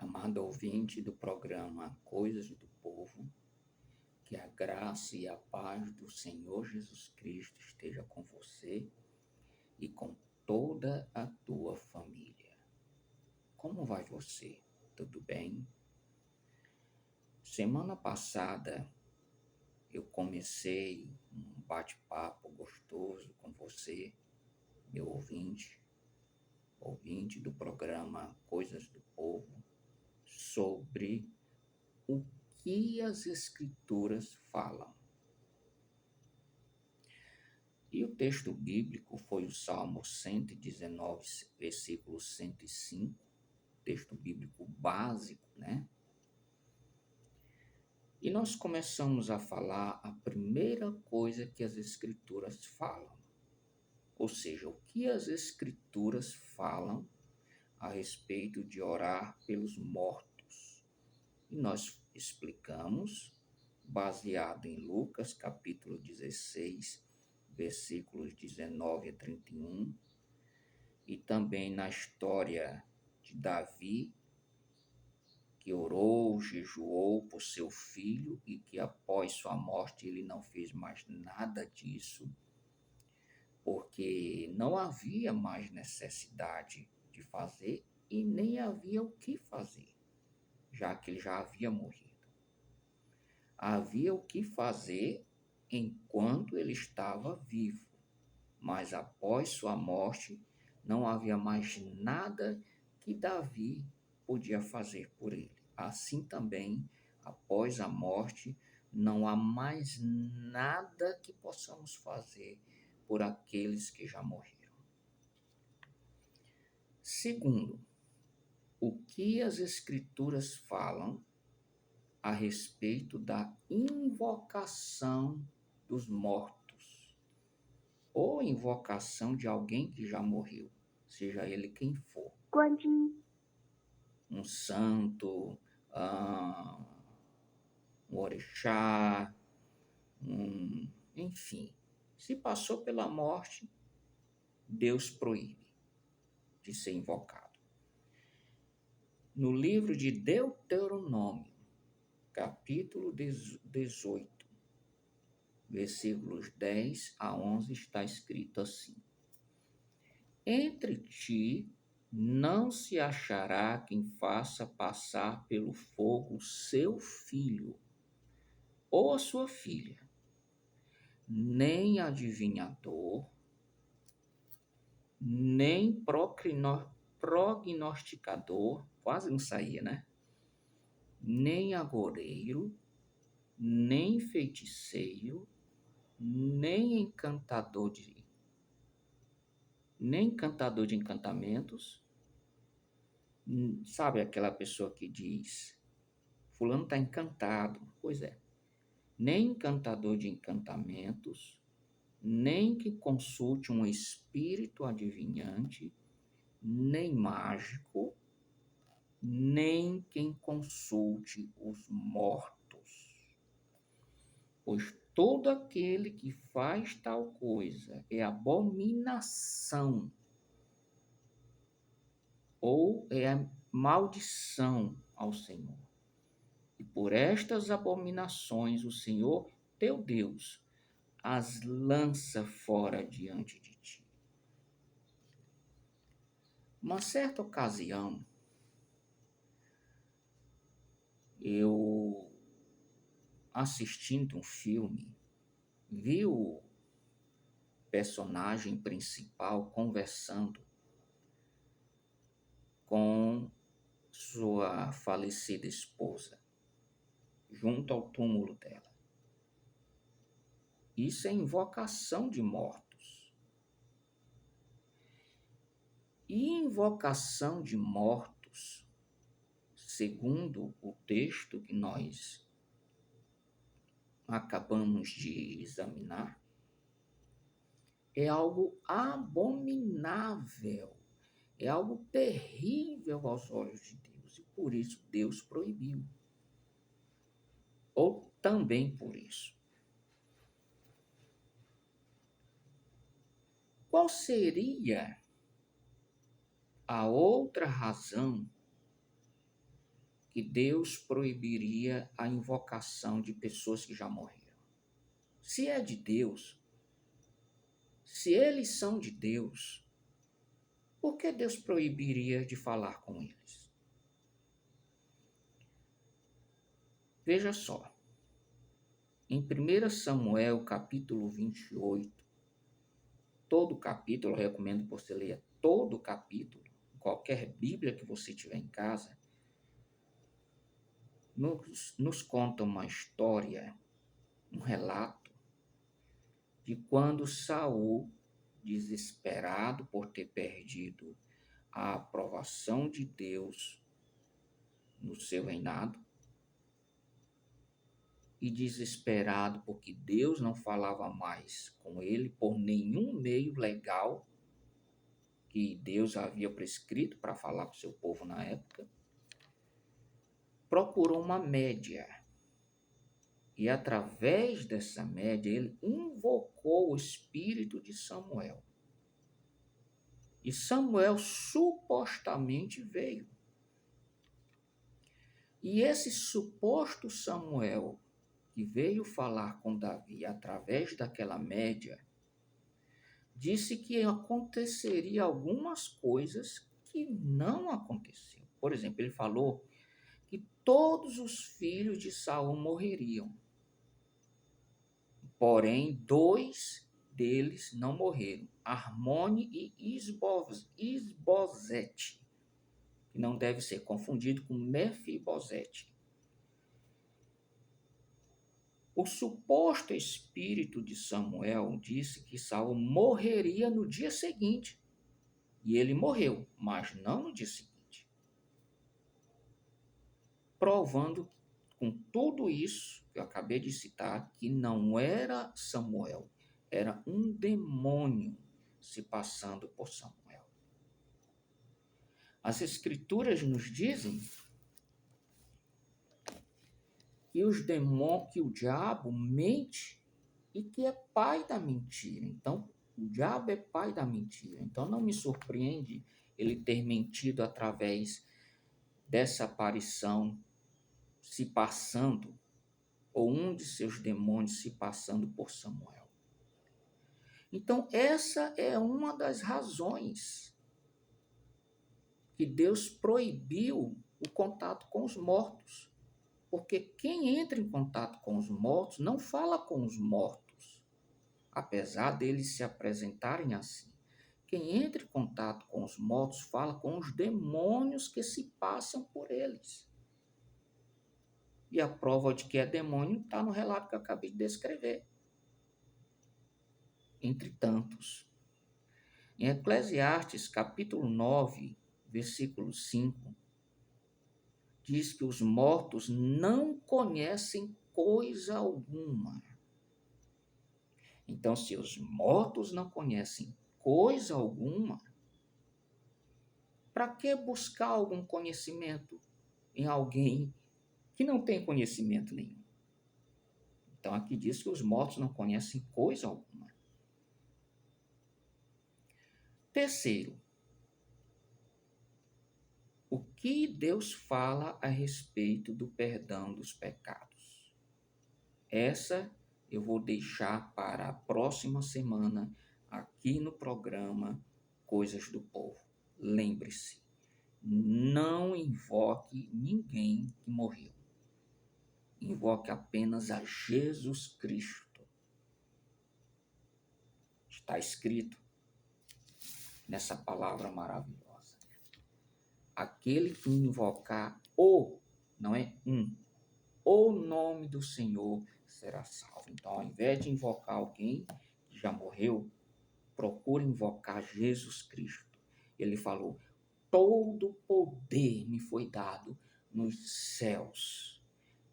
Amado ouvinte do programa Coisas do Povo, que a graça e a paz do Senhor Jesus Cristo esteja com você e com toda a tua família. Como vai você? Tudo bem? Semana passada eu comecei um bate-papo gostoso com você, meu ouvinte do programa Coisas do Povo, sobre o que as Escrituras falam. E o texto bíblico foi o Salmo 119, versículo 105, texto bíblico básico, né? E nós começamos a falar a primeira coisa que as Escrituras falam, ou seja, o que as Escrituras falam a respeito de orar pelos mortos. E nós explicamos, baseado em Lucas, capítulo 16, versículos 19 a 31, e também na história de Davi, que orou, jejuou por seu filho e que após sua morte ele não fez mais nada disso, porque não havia mais necessidade de fazer e nem havia o que fazer, já que ele já havia morrido. Havia o que fazer enquanto ele estava vivo, mas após sua morte não havia mais nada que Davi podia fazer por ele. Assim também, após a morte, não há mais nada que possamos fazer por aqueles que já morreram. Segundo, o que as Escrituras falam a respeito da invocação dos mortos, ou invocação de alguém que já morreu, seja ele quem for. Um santo, um orixá, enfim. Se passou pela morte, Deus proíbe de ser invocado. No livro de Deuteronômio, capítulo 18, versículos 10 a 11, está escrito assim: Entre ti não se achará quem faça passar pelo fogo seu filho ou a sua filha, nem adivinhador, nem prognosticador, quase não saía, né? Nem agoureiro, nem feiticeiro, nem encantador de encantamentos. Sabe aquela pessoa que diz, fulano está encantado? Pois é. Nem encantador de encantamentos, nem que consulte um espírito adivinhante, nem mágico, nem quem consulte os mortos. Pois todo aquele que faz tal coisa é abominação, ou é maldição ao Senhor. E por estas abominações o Senhor, teu Deus, as lança fora diante de ti. Uma certa ocasião, eu, assistindo um filme, vi o personagem principal conversando com sua falecida esposa, junto ao túmulo dela. Isso é invocação de mortos. E invocação de mortos, segundo o texto que nós acabamos de examinar, é algo abominável, é algo terrível aos olhos de Deus, e por isso Deus proibiu. Ou também por isso. Qual seria a outra razão que Deus proibiria a invocação de pessoas que já morreram. Se é de Deus, se eles são de Deus, por que Deus proibiria de falar com eles? Veja só, em 1 Samuel, capítulo 28, todo o capítulo, eu recomendo que você leia todo o capítulo, qualquer Bíblia que você tiver em casa, nos conta uma história, um relato de quando Saul, desesperado por ter perdido a aprovação de Deus no seu reinado, e desesperado porque Deus não falava mais com ele por nenhum meio legal que Deus havia prescrito para falar com o seu povo na época, procurou uma média. E através dessa média, ele invocou o espírito de Samuel. E Samuel supostamente veio. E esse suposto Samuel, que veio falar com Davi através daquela média, disse que aconteceria algumas coisas que não aconteceram. Por exemplo, ele falou que todos os filhos de Saul morreriam. Porém, 2 deles não morreram, Armone e Isbosete, que não deve ser confundido com Mefibosete. O suposto espírito de Samuel disse que Saul morreria no dia seguinte. E ele morreu, mas não no dia seguinte. Provando com tudo isso que eu acabei de citar, que não era Samuel, era um demônio se passando por Samuel. As Escrituras nos dizem que que o diabo mente e que é pai da mentira. Então, o diabo é pai da mentira. Então, não me surpreende ele ter mentido através dessa aparição se passando, ou um de seus demônios se passando por Samuel. Então, essa é uma das razões que Deus proibiu o contato com os mortos. Porque quem entra em contato com os mortos não fala com os mortos, apesar deles se apresentarem assim. Quem entra em contato com os mortos fala com os demônios que se passam por eles. E a prova de que é demônio está no relato que eu acabei de descrever. Entre tantos. Em Eclesiastes, capítulo 9, versículo 5, diz que os mortos não conhecem coisa alguma. Então, se os mortos não conhecem coisa alguma, para que buscar algum conhecimento em alguém que não tem conhecimento nenhum? Então, aqui diz que os mortos não conhecem coisa alguma. Terceiro, o que Deus fala a respeito do perdão dos pecados? Essa eu vou deixar para a próxima semana aqui no programa Coisas do Povo. Lembre-se, não invoque ninguém que morreu. Invoque apenas a Jesus Cristo. Está escrito nessa palavra maravilhosa. Aquele que invocar não é o nome do Senhor será salvo. Então, ao invés de invocar alguém que já morreu, procure invocar Jesus Cristo. Ele falou: todo poder me foi dado nos céus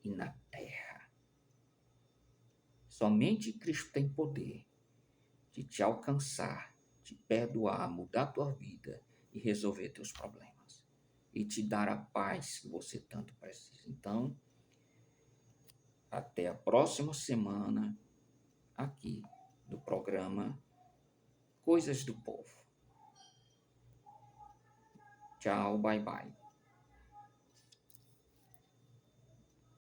e na terra. Somente Cristo tem poder de te alcançar, te perdoar, mudar tua vida e resolver teus problemas. E te dar a paz que você tanto precisa. Então, até a próxima semana, aqui no programa Coisas do Povo. Tchau, bye bye.